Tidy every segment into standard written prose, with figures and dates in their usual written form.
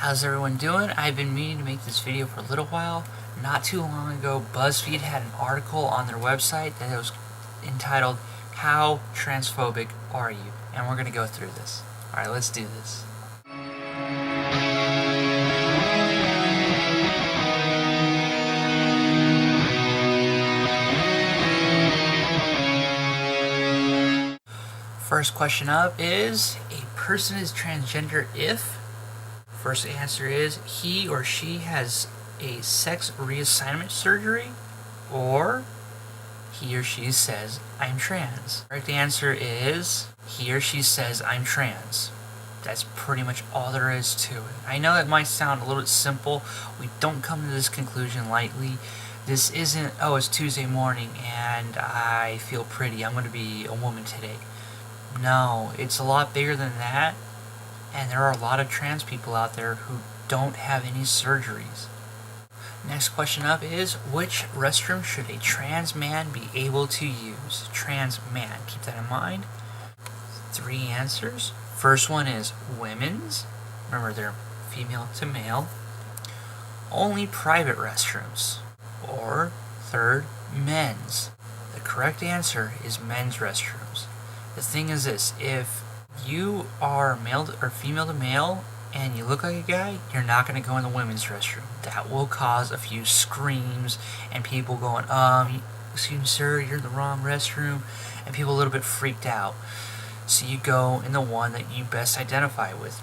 How's everyone doing? I've been meaning to make this video for a little while. Not too long ago, BuzzFeed had an article on their website that was entitled, How Transphobic Are You? And we're going to go through this. Alright, let's do this. First question up is, a person is transgender if? First answer is, he or she has a sex reassignment surgery, or he or she says, I'm trans. Correct answer is, he or she says, I'm trans. That's pretty much all there is to it. I know it might sound a little bit simple. We don't come to this conclusion lightly. This isn't, oh, it's Tuesday morning and I feel pretty, I'm going to be a woman today. No, it's a lot bigger than that. And there are a lot of trans people out there who don't have any surgeries. Next question up is, which restroom should a trans man be able to use? Trans man, keep that in mind. 3 answers. First one is women's. Remember, they're female to male. Only private restrooms. Or third, men's. The correct answer is men's restrooms. The thing is this, if you are male or female to male and you look like a guy, you're not going to go in the women's restroom. That will cause a few screams and people going, excuse me sir, you're in the wrong restroom, and people a little bit freaked out. So you go in the one that you best identify with.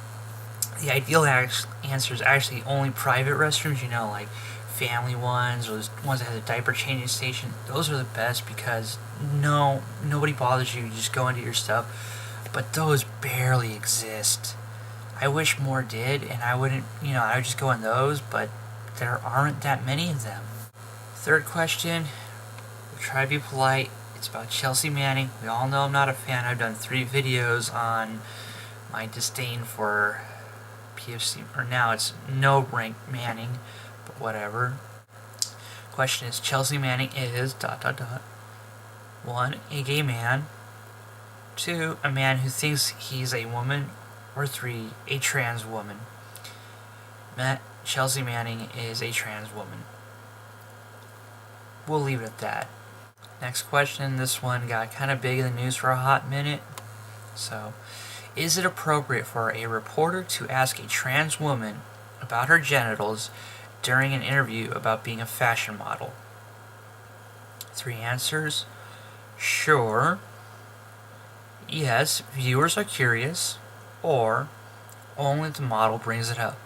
The ideal answer is actually only private restrooms, like family ones or ones that have a diaper changing station. Those are the best because nobody bothers you. You just go into your stuff. But those barely exist. I wish more did, and I wouldn't, I would just go in those, but there aren't that many of them. Third question, we'll try to be polite. It's about Chelsea Manning. We all know I'm not a fan. I've done 3 videos on my disdain for PFC, or now it's no rank Manning, but whatever. Question is, Chelsea Manning is ... 1, a gay man. 2, a man who thinks he's a woman. Or 3, a trans woman. Chelsea Manning is a trans woman. We'll leave it at that. Next question, this one got kind of big in the news for a hot minute. So, is it appropriate for a reporter to ask a trans woman about her genitals during an interview about being a fashion model? 3 answers. Sure. Yes, viewers are curious, or only if the model brings it up.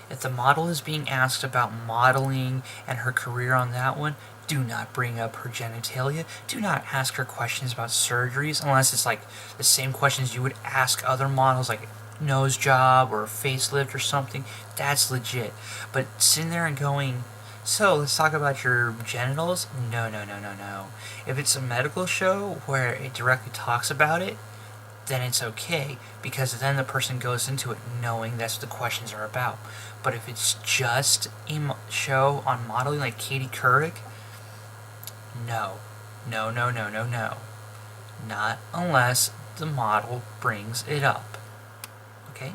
If the model is being asked about modeling and her career on that one, do not bring up her genitalia. Do not ask her questions about surgeries unless it's like the same questions you would ask other models, like nose job or facelift or something. That's legit. But sitting there and going, so, let's talk about your genitals? No. If it's a medical show where it directly talks about it, then it's okay, because then the person goes into it knowing that's what the questions are about. But if it's just a show on modeling like Katie Couric, no. Not unless the model brings it up. Okay?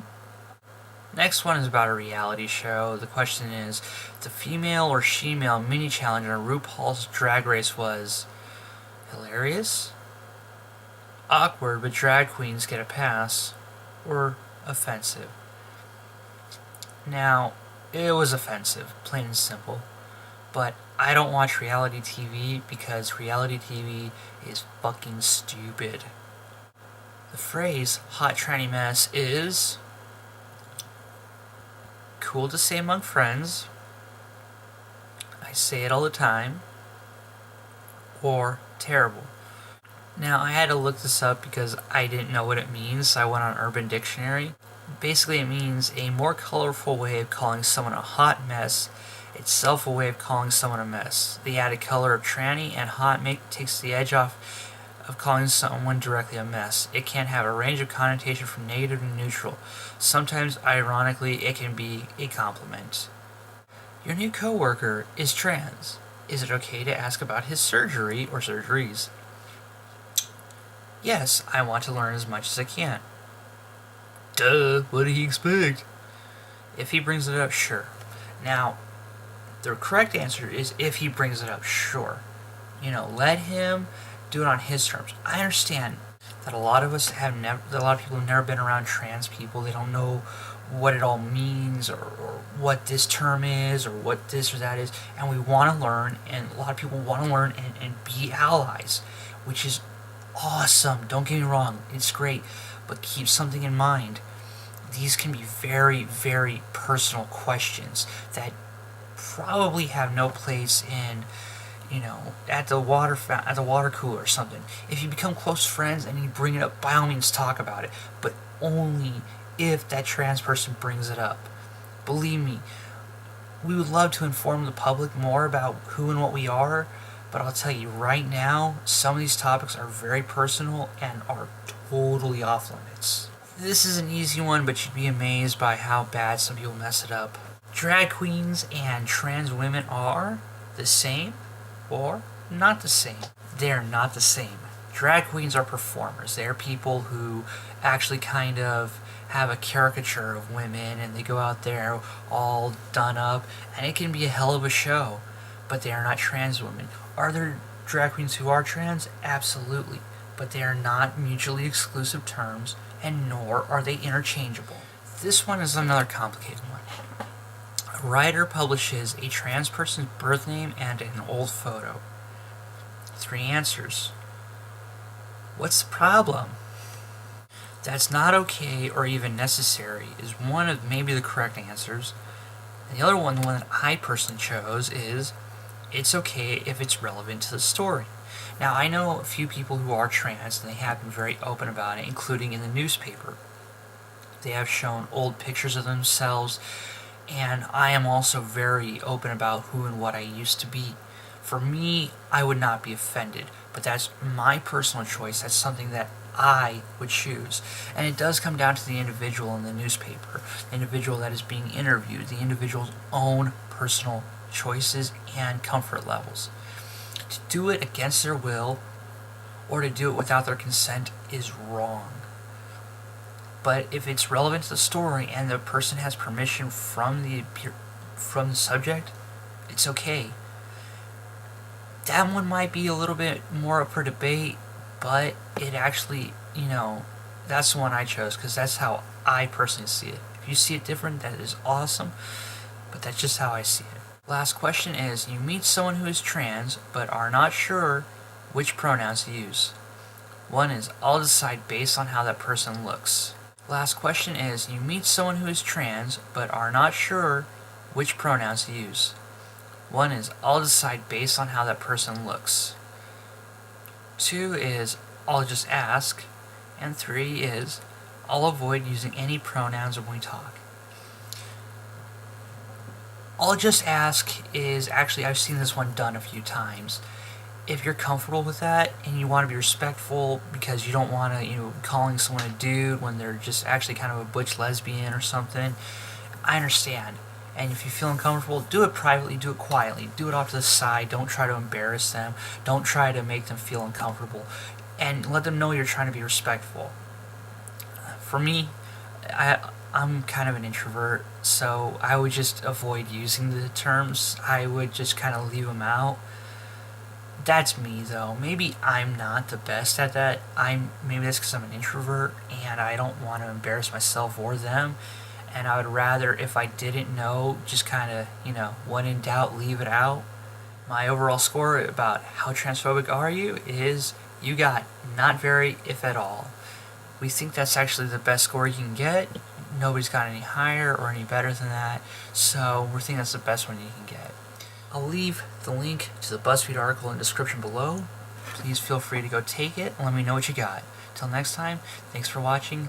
Next one is about a reality show. The question is, the female or she-male mini challenge on RuPaul's Drag Race was hilarious, awkward but drag queens get a pass, or offensive. Now, it was offensive, plain and simple, but I don't watch reality TV because reality TV is fucking stupid. The phrase hot tranny mess is cool to say among friends, I say it all the time, or terrible. Now, I had to look this up because I didn't know what it means, so I went on Urban Dictionary. Basically, it means a more colorful way of calling someone a hot mess, itself a way of calling someone a mess. The added color of tranny and hot takes the edge off of calling someone directly a mess. It can have a range of connotation from negative to neutral. Sometimes, ironically, it can be a compliment. Your new coworker is trans. Is it okay to ask about his surgery or surgeries? Yes, I want to learn as much as I can. Duh, what did he expect? If he brings it up, sure. Now, the correct answer is if he brings it up, sure. Let him do it on his terms. I understand that a lot of us have never, that a lot of people have never been around trans people. They don't know what it all means, or what this term is, or what this or that is, and we want to learn, and a lot of people want to learn and be allies, which is awesome. Don't get me wrong, it's great, but keep something in mind. These can be very, very personal questions that probably have no place in, at the water cooler or something. If you become close friends and you bring it up, by all means talk about it, but only if that trans person brings it up. Believe me, we would love to inform the public more about who and what we are, but I'll tell you right now, some of these topics are very personal and are totally off limits. This is an easy one, but you'd be amazed by how bad some people mess it up. Drag queens and trans women are the same or not the same. They're not the same. Drag queens are performers. They're people who actually kind of have a caricature of women, and they go out there all done up, and it can be a hell of a show, but they are not trans women. Are there drag queens who are trans? Absolutely, but they are not mutually exclusive terms, and nor are they interchangeable. This one is another complicated one. A writer publishes a trans person's birth name and an old photo. 3 answers. What's the problem? That's not okay or even necessary is one of maybe the correct answers. And the other one, the one that I personally chose, is it's okay if it's relevant to the story. Now, I know a few people who are trans, and they have been very open about it, including in the newspaper. They have shown old pictures of themselves, and I am also very open about who and what I used to be. For me, I would not be offended, but that's my personal choice. That's something that I would choose. And it does come down to the individual in the newspaper, the individual that is being interviewed, the individual's own personal choices and comfort levels. To do it against their will or to do it without their consent is wrong. But if it's relevant to the story and the person has permission from the subject, it's okay. That one might be a little bit more up for debate, but it actually, that's the one I chose because that's how I personally see it. If you see it different, that is awesome, but that's just how I see it. Last question is, you meet someone who is trans, but are not sure which pronouns to use. One is, I'll decide based on how that person looks. Last question is, you meet someone who is trans, but are not sure which pronouns to use. One is, I'll decide based on how that person looks. 2 is, I'll just ask. And 3 is, I'll avoid using any pronouns when we talk. I'll just ask is, actually, I've seen this one done a few times. If you're comfortable with that and you want to be respectful because you don't want to, calling someone a dude when they're just actually kind of a butch lesbian or something, I understand. And if you feel uncomfortable, do it privately, do it quietly, do it off to the side. Don't try to embarrass them. Don't try to make them feel uncomfortable. And let them know you're trying to be respectful. For me, I'm kind of an introvert, so I would just avoid using the terms. I would just kind of leave them out. That's me, though. Maybe I'm not the best at that. Maybe that's because I'm an introvert, and I don't want to embarrass myself or them. And I would rather, if I didn't know, just kind of, when in doubt, leave it out. My overall score about how transphobic are you is you got not very, if at all. We think that's actually the best score you can get. Nobody's got any higher or any better than that, so we're thinking that's the best one you can get. I'll leave the link to the BuzzFeed article in the description below. Please feel free to go take it and let me know what you got. Till next time, thanks for watching.